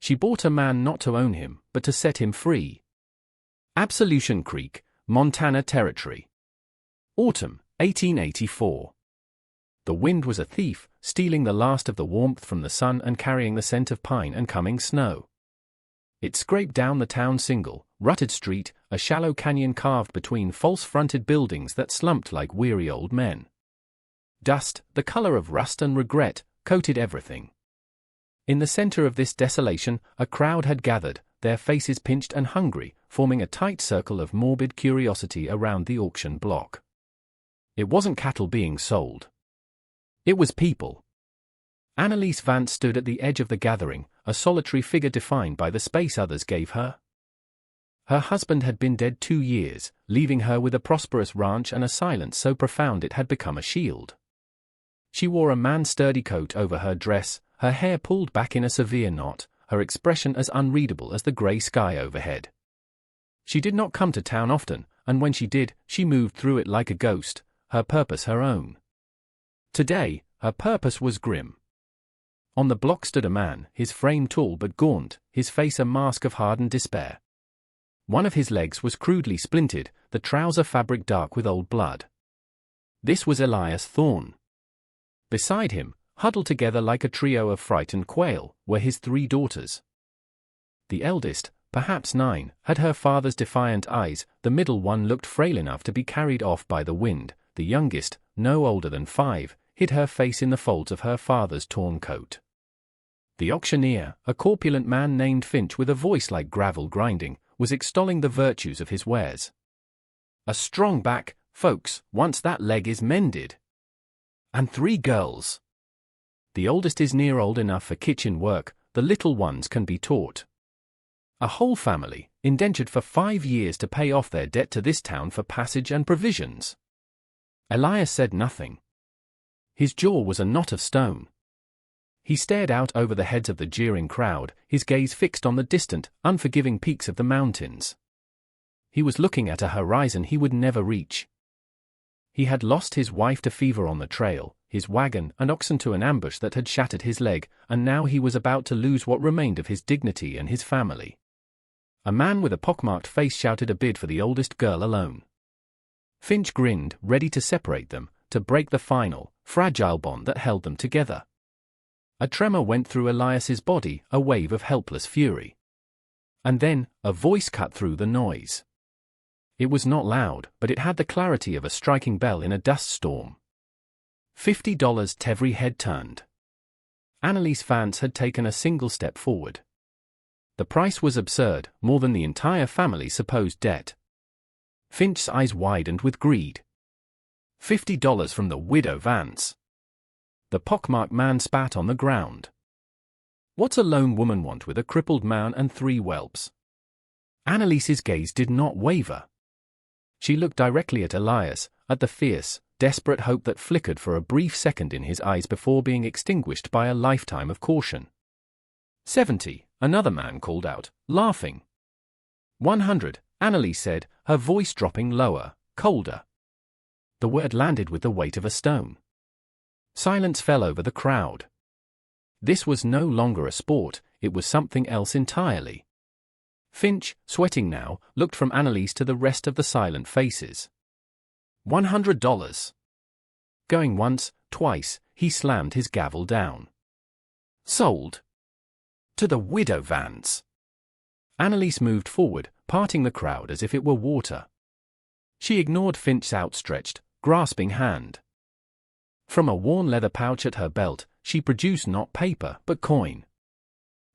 She bought a man not to own him, but to set him free. Absolution Creek, Montana Territory. Autumn, 1884. The wind was a thief, stealing the last of the warmth from the sun and carrying the scent of pine and coming snow. It scraped down the town single, rutted street, a shallow canyon carved between false-fronted buildings that slumped like weary old men. Dust, the color of rust and regret, coated everything. In the center of this desolation, a crowd had gathered, their faces pinched and hungry, forming a tight circle of morbid curiosity around the auction block. It wasn't cattle being sold. It was people. Annalise Vance stood at the edge of the gathering, a solitary figure defined by the space others gave her. Her husband had been dead 2 years, leaving her with a prosperous ranch and a silence so profound it had become a shield. She wore a man's sturdy coat over her dress, her hair pulled back in a severe knot, her expression as unreadable as the gray sky overhead. She did not come to town often, and when she did, she moved through it like a ghost, her purpose her own. Today, her purpose was grim. On the block stood a man, his frame tall but gaunt, his face a mask of hardened despair. One of his legs was crudely splintered, the trouser fabric dark with old blood. This was Elias Thorne. Beside him, huddled together like a trio of frightened quail, were his 3 daughters. The eldest, perhaps 9, had her father's defiant eyes, the middle one looked frail enough to be carried off by the wind, the youngest, no older than 5, hid her face in the folds of her father's torn coat. The auctioneer, a corpulent man named Finch with a voice like gravel grinding, was extolling the virtues of his wares. "A strong back, folks, once that leg is mended. And 3 girls. The oldest is near old enough for kitchen work, the little ones can be taught. A whole family, indentured for 5 years to pay off their debt to this town for passage and provisions." Elias said nothing. His jaw was a knot of stone. He stared out over the heads of the jeering crowd, his gaze fixed on the distant, unforgiving peaks of the mountains. He was looking at a horizon he would never reach. He had lost his wife to fever on the trail, his wagon and oxen to an ambush that had shattered his leg, and now he was about to lose what remained of his dignity and his family. A man with a pockmarked face shouted a bid for the oldest girl alone. Finch grinned, ready to separate them, to break the final, fragile bond that held them together. A tremor went through Elias's body, a wave of helpless fury. And then, a voice cut through the noise. It was not loud, but it had the clarity of a striking bell in a dust storm. $50. Every head turned. Annalise Vance had taken a single step forward. The price was absurd, more than the entire family's supposed debt. Finch's eyes widened with greed. $50 from the widow Vance. The pockmarked man spat on the ground. What's a lone woman want with a crippled man and 3 whelps? Annalise's gaze did not waver. She looked directly at Elias, at the fierce, desperate hope that flickered for a brief second in his eyes before being extinguished by a lifetime of caution. 70, another man called out, laughing. 100, Annalise said, her voice dropping lower, colder. The word landed with the weight of a stone. Silence fell over the crowd. This was no longer a sport, it was something else entirely. Finch, sweating now, looked from Annalise to the rest of the silent faces. $100. Going once, twice, he slammed his gavel down. Sold. To the widow Vance. Annalise moved forward, parting the crowd as if it were water. She ignored Finch's outstretched, grasping hand. From a worn leather pouch at her belt, she produced not paper but coin.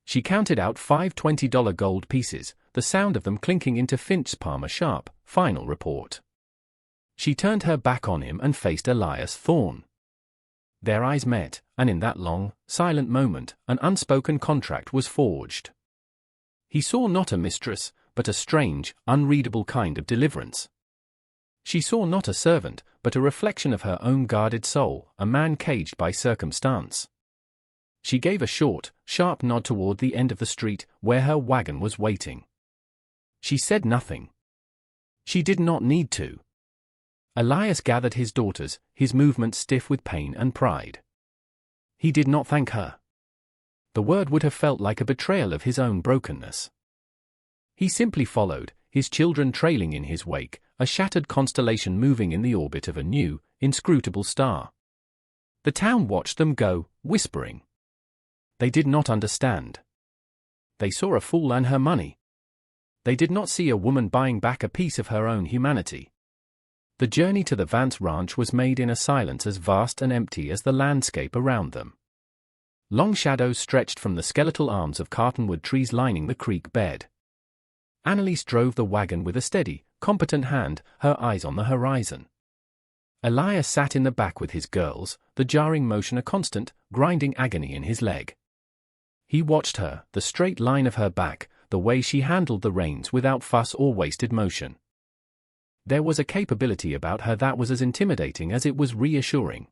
She counted out 5 $20 gold pieces, the sound of them clinking into Finch's palm a sharp, final report. She turned her back on him and faced Elias Thorne. Their eyes met, and in that long, silent moment, an unspoken contract was forged. He saw not a mistress, but a strange, unreadable kind of deliverance. She saw not a servant, but a reflection of her own guarded soul, a man caged by circumstance. She gave a short, sharp nod toward the end of the street, where her wagon was waiting. She said nothing. She did not need to. Elias gathered his daughters, his movements stiff with pain and pride. He did not thank her. The word would have felt like a betrayal of his own brokenness. He simply followed, his children trailing in his wake, a shattered constellation moving in the orbit of a new, inscrutable star. The town watched them go, whispering. They did not understand. They saw a fool and her money. They did not see a woman buying back a piece of her own humanity. The journey to the Vance ranch was made in a silence as vast and empty as the landscape around them. Long shadows stretched from the skeletal arms of cottonwood trees lining the creek bed. Annalise drove the wagon with a steady, competent hand, her eyes on the horizon. Elias sat in the back with his girls, the jarring motion a constant, grinding agony in his leg. He watched her, the straight line of her back, the way she handled the reins without fuss or wasted motion. There was a capability about her that was as intimidating as it was reassuring.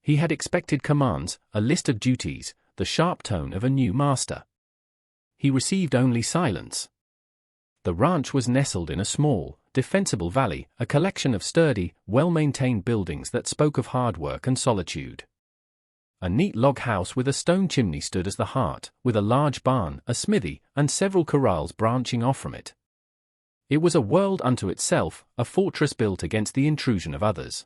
He had expected commands, a list of duties, the sharp tone of a new master. He received only silence. The ranch was nestled in a small, defensible valley, a collection of sturdy, well-maintained buildings that spoke of hard work and solitude. A neat log house with a stone chimney stood as the heart, with a large barn, a smithy, and several corrals branching off from it. It was a world unto itself, a fortress built against the intrusion of others.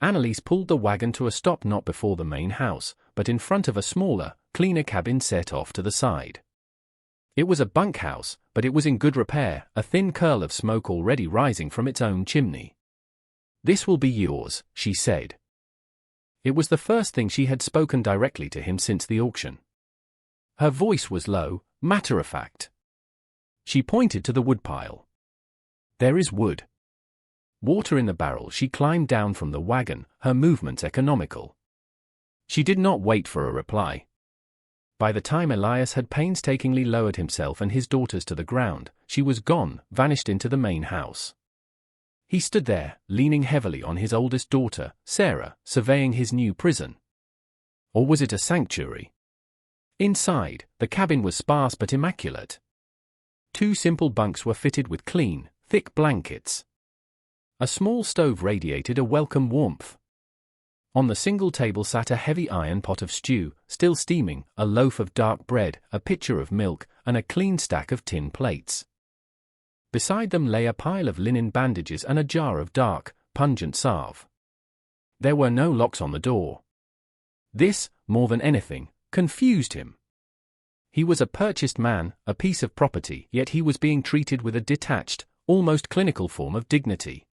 Annalise pulled the wagon to a stop not before the main house, but in front of a smaller, cleaner cabin set off to the side. It was a bunkhouse, but it was in good repair, a thin curl of smoke already rising from its own chimney. "This will be yours," she said. It was the first thing she had spoken directly to him since the auction. Her voice was low, matter-of-fact. She pointed to the woodpile. "There is wood." Water in the barrel. She climbed down from the wagon, her movements economical. She did not wait for a reply. By the time Elias had painstakingly lowered himself and his daughters to the ground, she was gone, vanished into the main house. He stood there, leaning heavily on his oldest daughter, Sarah, surveying his new prison. Or was it a sanctuary? Inside, the cabin was sparse but immaculate. 2 simple bunks were fitted with clean, thick blankets. A small stove radiated a welcome warmth. On the single table sat a heavy iron pot of stew, still steaming, a loaf of dark bread, a pitcher of milk, and a clean stack of tin plates. Beside them lay a pile of linen bandages and a jar of dark, pungent salve. There were no locks on the door. This, more than anything, confused him. He was a purchased man, a piece of property, yet he was being treated with a detached, almost clinical form of dignity.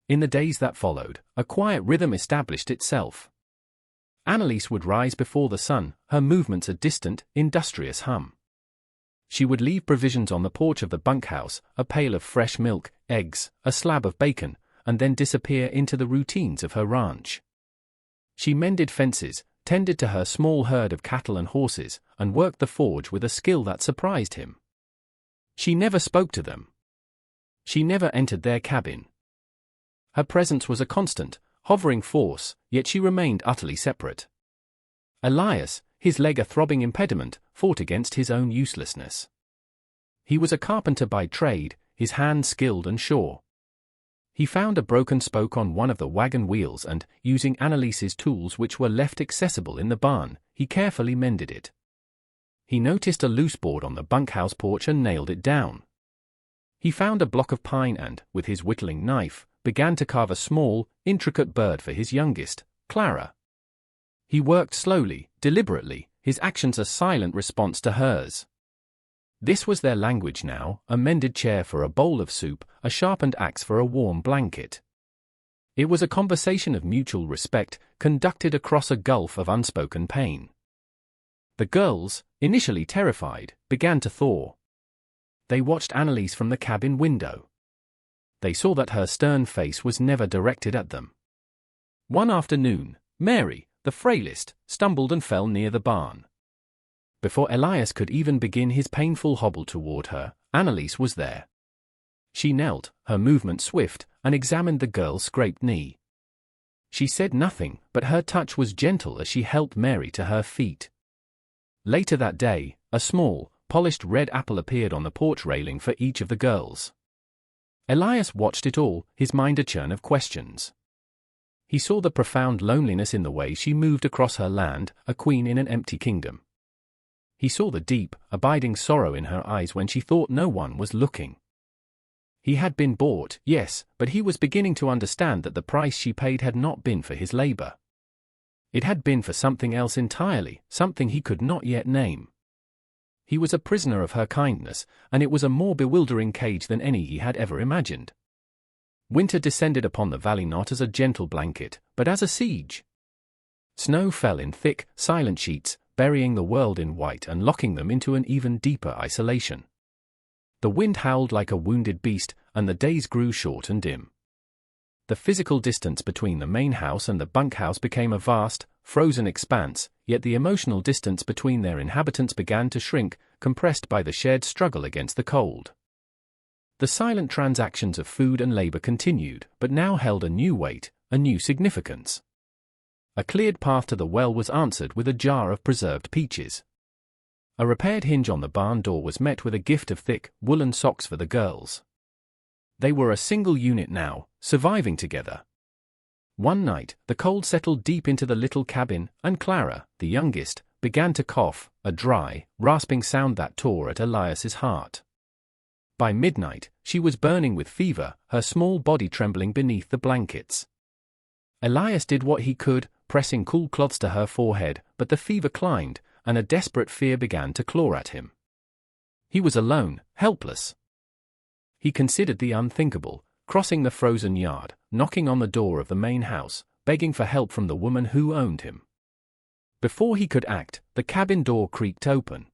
In the days that followed, a quiet rhythm established itself. Annalise would rise before the sun, her movements a distant, industrious hum. She would leave provisions on the porch of the bunkhouse, a pail of fresh milk, eggs, a slab of bacon, and then disappear into the routines of her ranch. She mended fences, tended to her small herd of cattle and horses, and worked the forge with a skill that surprised him. She never spoke to them. She never entered their cabin. Her presence was a constant, hovering force, yet she remained utterly separate. Elias, his leg a throbbing impediment, fought against his own uselessness. He was a carpenter by trade, his hands skilled and sure. He found a broken spoke on one of the wagon wheels and, using Annalise's tools which were left accessible in the barn, he carefully mended it. He noticed a loose board on the bunkhouse porch and nailed it down. He found a block of pine and, with his whittling knife, began to carve a small, intricate bird for his youngest, Clara. He worked slowly, deliberately, his actions a silent response to hers. This was their language now, a mended chair for a bowl of soup, a sharpened axe for a warm blanket. It was a conversation of mutual respect, conducted across a gulf of unspoken pain. The girls, initially terrified, began to thaw. They watched Annalise from the cabin window. They saw that her stern face was never directed at them. One afternoon, Mary, the frailest, stumbled and fell near the barn. Before Elias could even begin his painful hobble toward her, Annalise was there. She knelt, her movement swift, and examined the girl's scraped knee. She said nothing, but her touch was gentle as she helped Mary to her feet. Later that day, a small, polished red apple appeared on the porch railing for each of the girls. Elias watched it all, his mind a churn of questions. He saw the profound loneliness in the way she moved across her land, a queen in an empty kingdom. He saw the deep, abiding sorrow in her eyes when she thought no one was looking. He had been bought, yes, but he was beginning to understand that the price she paid had not been for his labor. It had been for something else entirely, something he could not yet name. He was a prisoner of her kindness, and it was a more bewildering cage than any he had ever imagined. Winter descended upon the valley not as a gentle blanket, but as a siege. Snow fell in thick, silent sheets, burying the world in white and locking them into an even deeper isolation. The wind howled like a wounded beast, and the days grew short and dim. The physical distance between the main house and the bunkhouse became a vast, frozen expanse, yet the emotional distance between their inhabitants began to shrink, compressed by the shared struggle against the cold. The silent transactions of food and labor continued, but now held a new weight, a new significance. A cleared path to the well was answered with a jar of preserved peaches. A repaired hinge on the barn door was met with a gift of thick, woolen socks for the girls. They were a single unit now, surviving together. One night, the cold settled deep into the little cabin, and Clara, the youngest, began to cough, a dry, rasping sound that tore at Elias's heart. By midnight, she was burning with fever, her small body trembling beneath the blankets. Elias did what he could, pressing cool cloths to her forehead, but the fever climbed, and a desperate fear began to claw at him. He was alone, helpless. He considered the unthinkable, crossing the frozen yard, knocking on the door of the main house, begging for help from the woman who owned him. Before he could act, the cabin door creaked open.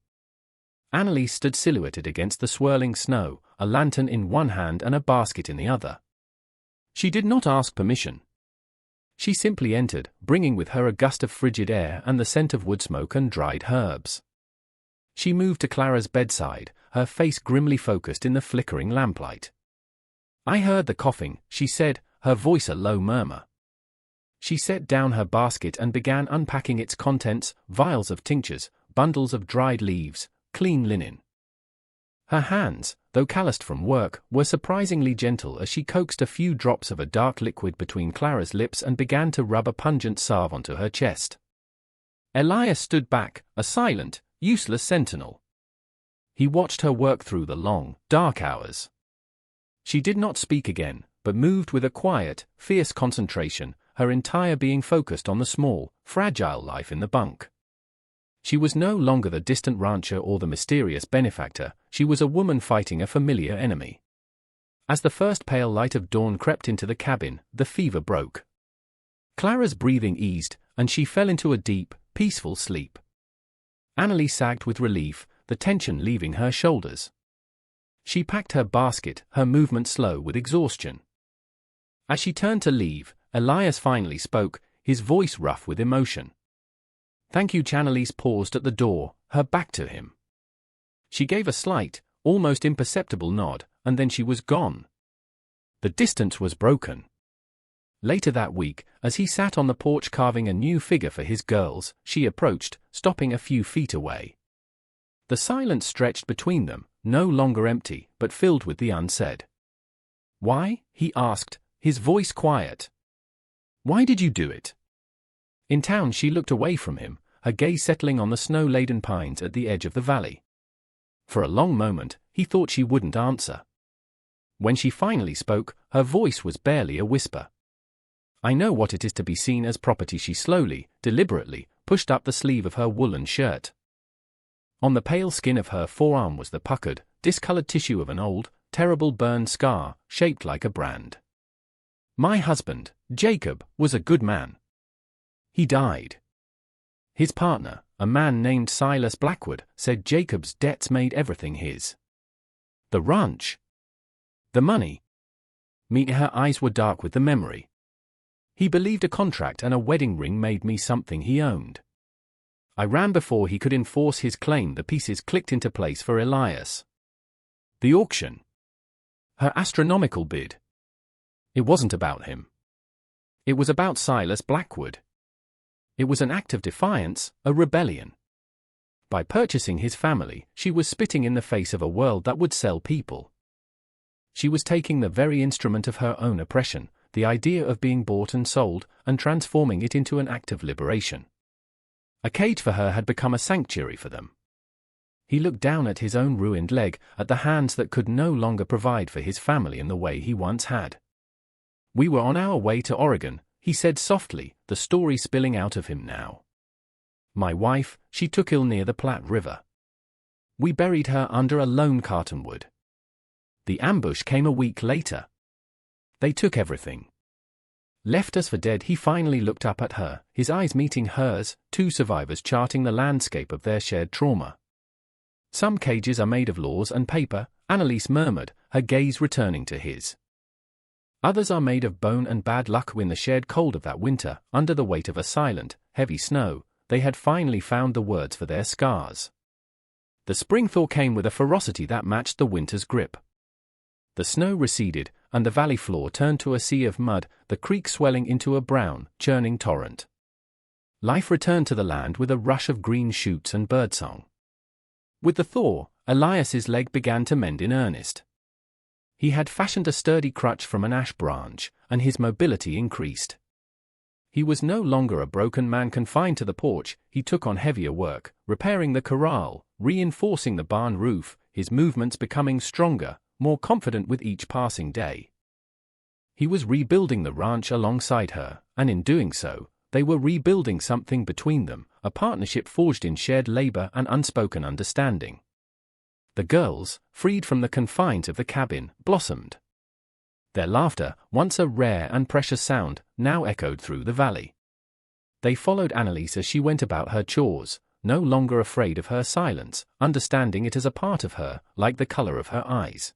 Annalise stood silhouetted against the swirling snow, a lantern in one hand and a basket in the other. She did not ask permission. She simply entered, bringing with her a gust of frigid air and the scent of wood smoke and dried herbs. She moved to Clara's bedside, her face grimly focused in the flickering lamplight. "I heard the coughing," she said, her voice a low murmur. She set down her basket and began unpacking its contents, vials of tinctures, bundles of dried leaves, clean linen. Her hands, though calloused from work, were surprisingly gentle as she coaxed a few drops of a dark liquid between Clara's lips and began to rub a pungent salve onto her chest. Elias stood back, a silent, useless sentinel. He watched her work through the long, dark hours. She did not speak again, but moved with a quiet, fierce concentration, her entire being focused on the small, fragile life in the bunk. She was no longer the distant rancher or the mysterious benefactor, she was a woman fighting a familiar enemy. As the first pale light of dawn crept into the cabin, the fever broke. Clara's breathing eased, and she fell into a deep, peaceful sleep. Annalise sagged with relief, the tension leaving her shoulders. She packed her basket, her movement slow with exhaustion. As she turned to leave, Elias finally spoke, his voice rough with emotion. "Thank you." Annalise paused at the door, her back to him. She gave a slight, almost imperceptible nod, and then she was gone. The distance was broken. Later that week, as he sat on the porch carving a new figure for his girls, she approached, stopping a few feet away. The silence stretched between them, no longer empty, but filled with the unsaid. "Why?" he asked, his voice quiet. "Why did you do it?" In town she looked away from him, her gaze settling on the snow-laden pines at the edge of the valley. For a long moment, he thought she wouldn't answer. When she finally spoke, her voice was barely a whisper. "I know what it is to be seen as property." She slowly, deliberately, pushed up the sleeve of her woolen shirt. On the pale skin of her forearm was the puckered, discolored tissue of an old, terrible burn scar, shaped like a brand. "My husband, Jacob, was a good man. He died." His partner, a man named Silas Blackwood, said Jacob's debts made everything his. The ranch. The money. Her eyes were dark with the memory. "He believed a contract and a wedding ring made me something he owned. I ran before he could enforce his claim." The pieces clicked into place for Elias. The auction. Her astronomical bid. It wasn't about him. It was about Silas Blackwood. It was an act of defiance, a rebellion. By purchasing his family, she was spitting in the face of a world that would sell people. She was taking the very instrument of her own oppression, the idea of being bought and sold, and transforming it into an act of liberation. A cage for her had become a sanctuary for them. He looked down at his own ruined leg, at the hands that could no longer provide for his family in the way he once had. "We were on our way to Oregon," he said softly, the story spilling out of him now. "My wife, she took ill near the Platte River. We buried her under a lone cottonwood. The ambush came a week later. They took everything. Left us for dead." He finally looked up at her, his eyes meeting hers, two survivors charting the landscape of their shared trauma. "Some cages are made of laws and paper," Annalise murmured, her gaze returning to his. "Others are made of bone and bad luck." In the shared cold of that winter, under the weight of a silent, heavy snow, they had finally found the words for their scars. The spring thaw came with a ferocity that matched the winter's grip. The snow receded, and the valley floor turned to a sea of mud, the creek swelling into a brown, churning torrent. Life returned to the land with a rush of green shoots and birdsong. With the thaw, Elias's leg began to mend in earnest. He had fashioned a sturdy crutch from an ash branch, and his mobility increased. He was no longer a broken man confined to the porch. He took on heavier work, repairing the corral, reinforcing the barn roof, his movements becoming stronger, more confident with each passing day. He was rebuilding the ranch alongside her, and in doing so, they were rebuilding something between them, a partnership forged in shared labor and unspoken understanding. The girls, freed from the confines of the cabin, blossomed. Their laughter, once a rare and precious sound, now echoed through the valley. They followed Annalise as she went about her chores, no longer afraid of her silence, understanding it as a part of her, like the color of her eyes.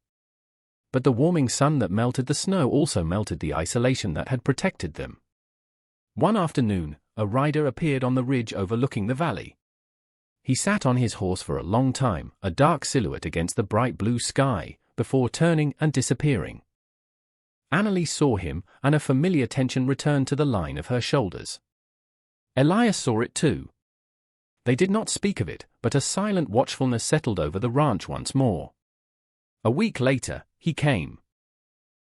But the warming sun that melted the snow also melted the isolation that had protected them. One afternoon, a rider appeared on the ridge overlooking the valley. He sat on his horse for a long time, a dark silhouette against the bright blue sky, before turning and disappearing. Annalise saw him, and a familiar tension returned to the line of her shoulders. Elias saw it too. They did not speak of it, but a silent watchfulness settled over the ranch once more. A week later, he came.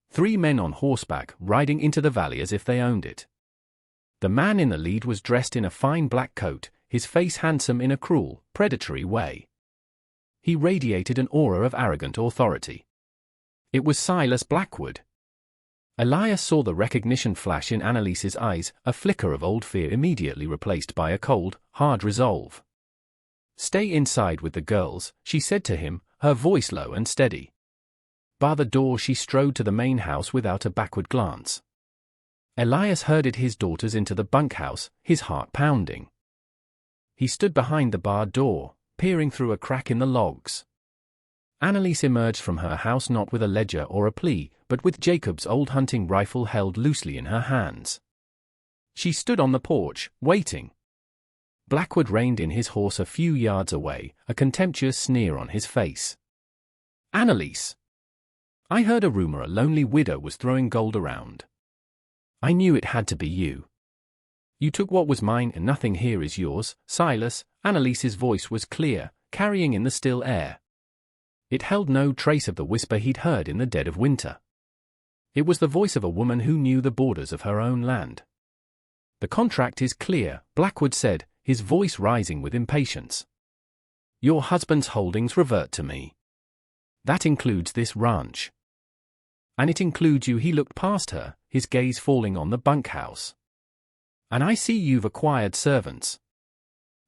3 men on horseback, riding into the valley as if they owned it. The man in the lead was dressed in a fine black coat, his face handsome in a cruel, predatory way. He radiated an aura of arrogant authority. It was Silas Blackwood. Elias saw the recognition flash in Annalise's eyes, a flicker of old fear immediately replaced by a cold, hard resolve. "Stay inside with the girls," she said to him, her voice low and steady. Bar the door, she strode to the main house without a backward glance. Elias herded his daughters into the bunkhouse, his heart pounding. He stood behind the barred door, peering through a crack in the logs. Annalise emerged from her house not with a ledger or a plea, but with Jacob's old hunting rifle held loosely in her hands. She stood on the porch, waiting. Blackwood reined in his horse a few yards away, a contemptuous sneer on his face. "Annalise! I heard a rumor a lonely widow was throwing gold around. I knew it had to be you. You took what was mine and nothing here is yours, Silas." Annalise's voice was clear, carrying in the still air. It held no trace of the whisper he'd heard in the dead of winter. It was the voice of a woman who knew the borders of her own land. "The contract is clear," Blackwood said, his voice rising with impatience. "Your husband's holdings revert to me. That includes this ranch. And it includes you." He looked past her, his gaze falling on the bunkhouse. "And I see you've acquired servants.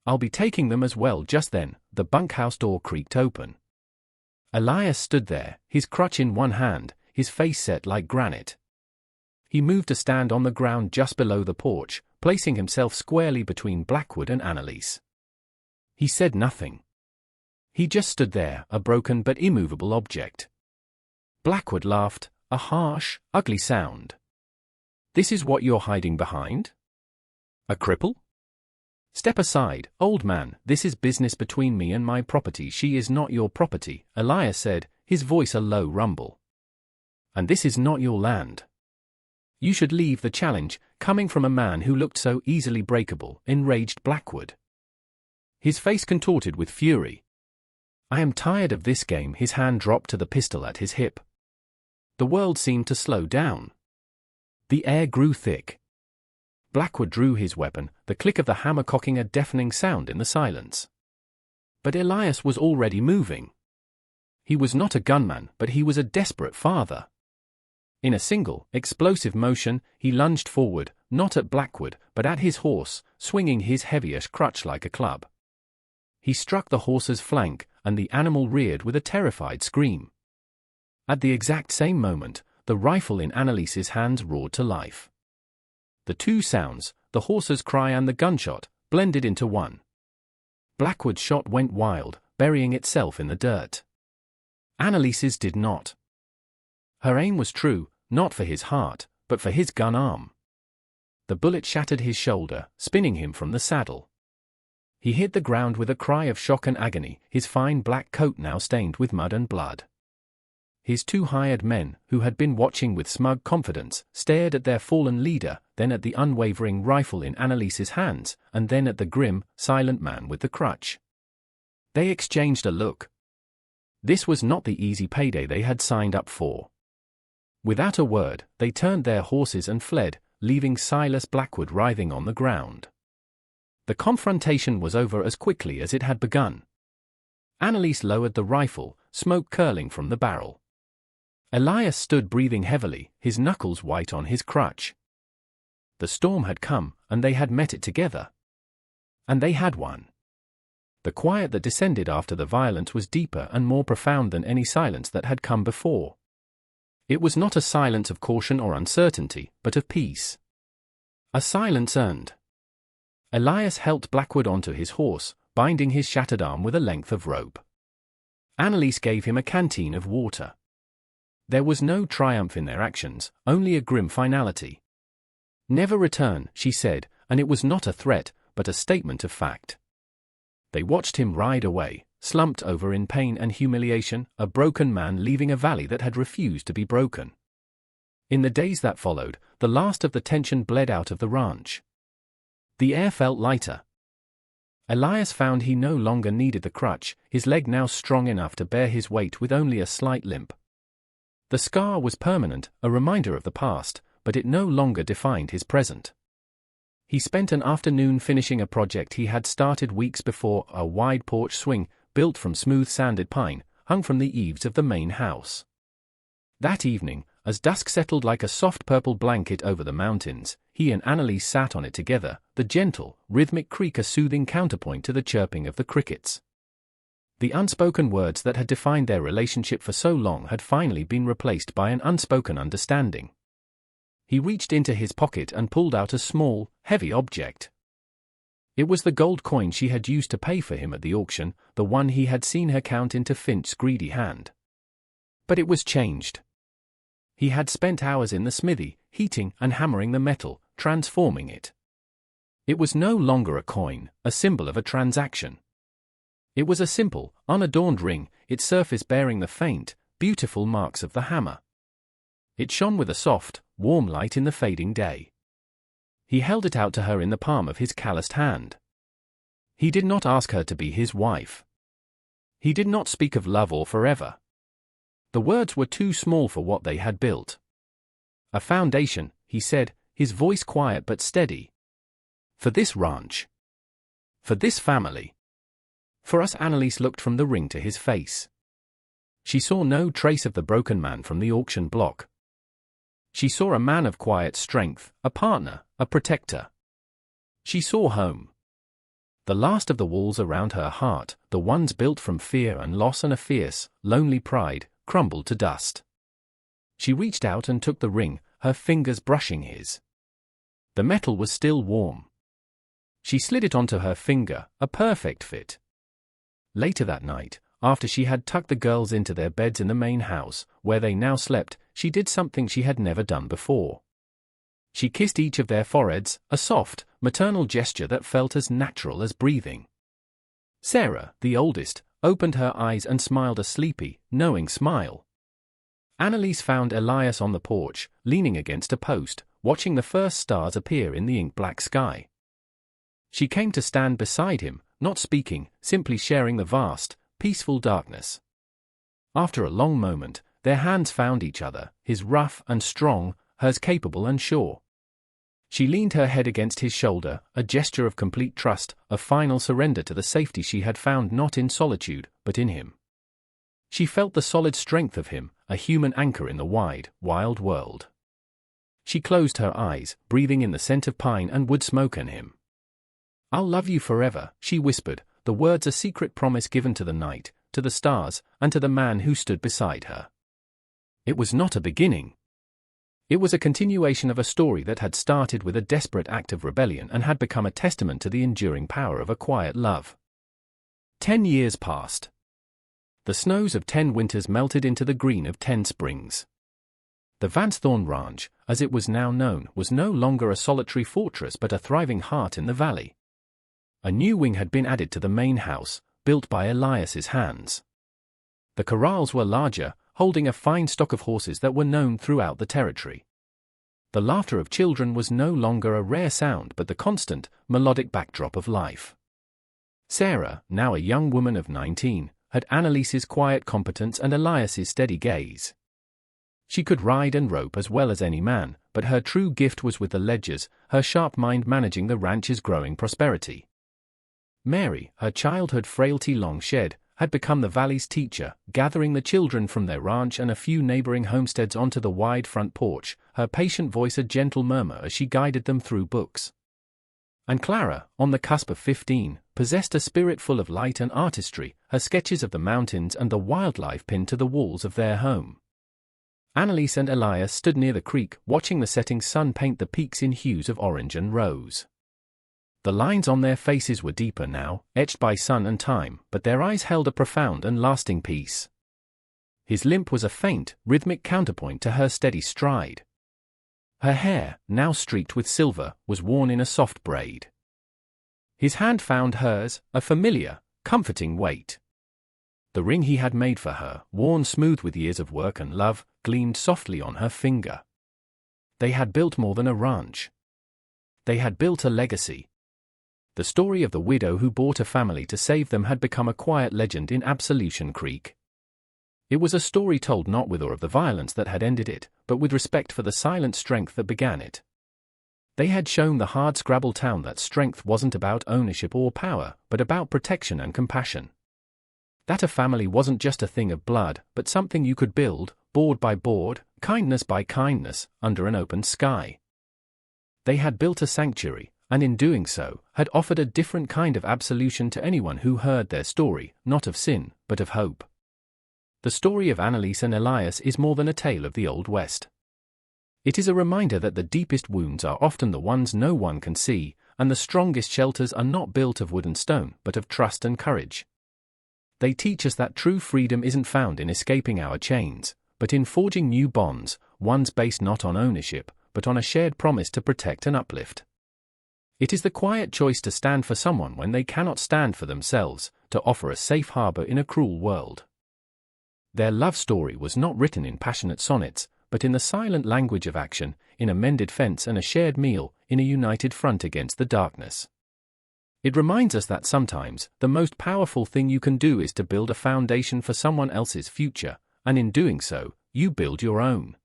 I'll be taking them as well." Just then, the bunkhouse door creaked open. Elias stood there, his crutch in one hand, his face set like granite. He moved to stand on the ground just below the porch, placing himself squarely between Blackwood and Annalise. He said nothing. He just stood there, a broken but immovable object. Blackwood laughed, a harsh, ugly sound. "This is what you're hiding behind? A cripple? Step aside, old man, this is business between me and my property." "She is not your property," Elias said, his voice a low rumble. "And this is not your land. You should leave." The challenge, coming from a man who looked so easily breakable, enraged Blackwood. His face contorted with fury. "I am tired of this game." His hand dropped to the pistol at his hip. The world seemed to slow down. The air grew thick. Blackwood drew his weapon, the click of the hammer cocking a deafening sound in the silence. But Elias was already moving. He was not a gunman, but he was a desperate father. In a single, explosive motion, he lunged forward, not at Blackwood, but at his horse, swinging his heavyish crutch like a club. He struck the horse's flank, and the animal reared with a terrified scream. At the exact same moment, the rifle in Annalise's hands roared to life. The two sounds, the horse's cry and the gunshot, blended into one. Blackwood's shot went wild, burying itself in the dirt. Annalise's did not. Her aim was true, not for his heart, but for his gun arm. The bullet shattered his shoulder, spinning him from the saddle. He hit the ground with a cry of shock and agony, his fine black coat now stained with mud and blood. His two hired men, who had been watching with smug confidence, stared at their fallen leader, then at the unwavering rifle in Annalise's hands, and then at the grim, silent man with the crutch. They exchanged a look. This was not the easy payday they had signed up for. Without a word, they turned their horses and fled, leaving Silas Blackwood writhing on the ground. The confrontation was over as quickly as it had begun. Annalise lowered the rifle, smoke curling from the barrel. Elias stood breathing heavily, his knuckles white on his crutch. The storm had come, and they had met it together. And they had won. The quiet that descended after the violence was deeper and more profound than any silence that had come before. It was not a silence of caution or uncertainty, but of peace. A silence earned. Elias helped Blackwood onto his horse, binding his shattered arm with a length of rope. Annalise gave him a canteen of water. There was no triumph in their actions, only a grim finality. "Never return," she said, and it was not a threat, but a statement of fact. They watched him ride away, slumped over in pain and humiliation, a broken man leaving a valley that had refused to be broken. In the days that followed, the last of the tension bled out of the ranch. The air felt lighter. Elias found he no longer needed the crutch, his leg now strong enough to bear his weight with only a slight limp. The scar was permanent, a reminder of the past, but it no longer defined his present. He spent an afternoon finishing a project he had started weeks before, a wide porch swing, built from smooth sanded pine, hung from the eaves of the main house. That evening, as dusk settled like a soft purple blanket over the mountains, he and Annalise sat on it together, the gentle, rhythmic creak a soothing counterpoint to the chirping of the crickets. The unspoken words that had defined their relationship for so long had finally been replaced by an unspoken understanding. He reached into his pocket and pulled out a small, heavy object. It was the gold coin she had used to pay for him at the auction, the one he had seen her count into Finch's greedy hand. But it was changed. He had spent hours in the smithy, heating and hammering the metal, transforming it. It was no longer a coin, a symbol of a transaction. It was a simple, unadorned ring, its surface bearing the faint, beautiful marks of the hammer. It shone with a soft, warm light in the fading day. He held it out to her in the palm of his calloused hand. He did not ask her to be his wife. He did not speak of love or forever. The words were too small for what they had built. "A foundation," he said, his voice quiet but steady. "For this ranch. For this family." For us, Annalise looked from the ring to his face. She saw no trace of the broken man from the auction block. She saw a man of quiet strength, a partner, a protector. She saw home. The last of the walls around her heart, the ones built from fear and loss and a fierce, lonely pride, crumbled to dust. She reached out and took the ring, her fingers brushing his. The metal was still warm. She slid it onto her finger, a perfect fit. Later that night, after she had tucked the girls into their beds in the main house, where they now slept, she did something she had never done before. She kissed each of their foreheads, a soft, maternal gesture that felt as natural as breathing. Sarah, the oldest, opened her eyes and smiled a sleepy, knowing smile. Annalise found Elias on the porch, leaning against a post, watching the first stars appear in the ink-black sky. She came to stand beside him, not speaking, simply sharing the vast, peaceful darkness. After a long moment, their hands found each other, his rough and strong, hers capable and sure. She leaned her head against his shoulder, a gesture of complete trust, a final surrender to the safety she had found not in solitude, but in him. She felt the solid strength of him, a human anchor in the wide, wild world. She closed her eyes, breathing in the scent of pine and wood smoke and him. "I'll love you forever," she whispered, the words a secret promise given to the night, to the stars, and to the man who stood beside her. It was not a beginning. It was a continuation of a story that had started with a desperate act of rebellion and had become a testament to the enduring power of a quiet love. 10 years passed. The snows of 10 winters melted into the green of 10 springs. The Vance Ranch, as it was now known, was no longer a solitary fortress but a thriving heart in the valley. A new wing had been added to the main house, built by Elias's hands. The corrals were larger, holding a fine stock of horses that were known throughout the territory. The laughter of children was no longer a rare sound but the constant, melodic backdrop of life. Sarah, now a young woman of 19, had Annalise's quiet competence and Elias's steady gaze. She could ride and rope as well as any man, but her true gift was with the ledgers, her sharp mind managing the ranch's growing prosperity. Mary, her childhood frailty long shed, had become the valley's teacher, gathering the children from their ranch and a few neighboring homesteads onto the wide front porch, her patient voice a gentle murmur as she guided them through books. And Clara, on the cusp of 15, possessed a spirit full of light and artistry, her sketches of the mountains and the wildlife pinned to the walls of their home. Annalise and Elias stood near the creek, watching the setting sun paint the peaks in hues of orange and rose. The lines on their faces were deeper now, etched by sun and time, but their eyes held a profound and lasting peace. His limp was a faint, rhythmic counterpoint to her steady stride. Her hair, now streaked with silver, was worn in a soft braid. His hand found hers, a familiar, comforting weight. The ring he had made for her, worn smooth with years of work and love, gleamed softly on her finger. They had built more than a ranch. They had built a legacy. The story of the widow who brought a family to save them had become a quiet legend in Absolution Creek. It was a story told not with awe of the violence that had ended it, but with respect for the silent strength that began it. They had shown the hard-scrabble town that strength wasn't about ownership or power, but about protection and compassion. That a family wasn't just a thing of blood, but something you could build, board by board, kindness by kindness, under an open sky. They had built a sanctuary, and in doing so, had offered a different kind of absolution to anyone who heard their story, not of sin, but of hope. The story of Annalise and Elias is more than a tale of the Old West. It is a reminder that the deepest wounds are often the ones no one can see, and the strongest shelters are not built of wood and stone, but of trust and courage. They teach us that true freedom isn't found in escaping our chains, but in forging new bonds, ones based not on ownership, but on a shared promise to protect and uplift. It is the quiet choice to stand for someone when they cannot stand for themselves, to offer a safe harbor in a cruel world. Their love story was not written in passionate sonnets, but in the silent language of action, in a mended fence and a shared meal, in a united front against the darkness. It reminds us that sometimes, the most powerful thing you can do is to build a foundation for someone else's future, and in doing so, you build your own.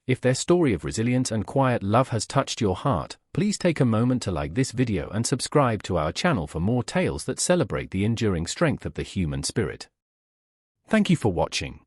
If their story of resilience and quiet love has touched your heart, please take a moment to like this video and subscribe to our channel for more tales that celebrate the enduring strength of the human spirit. Thank you for watching.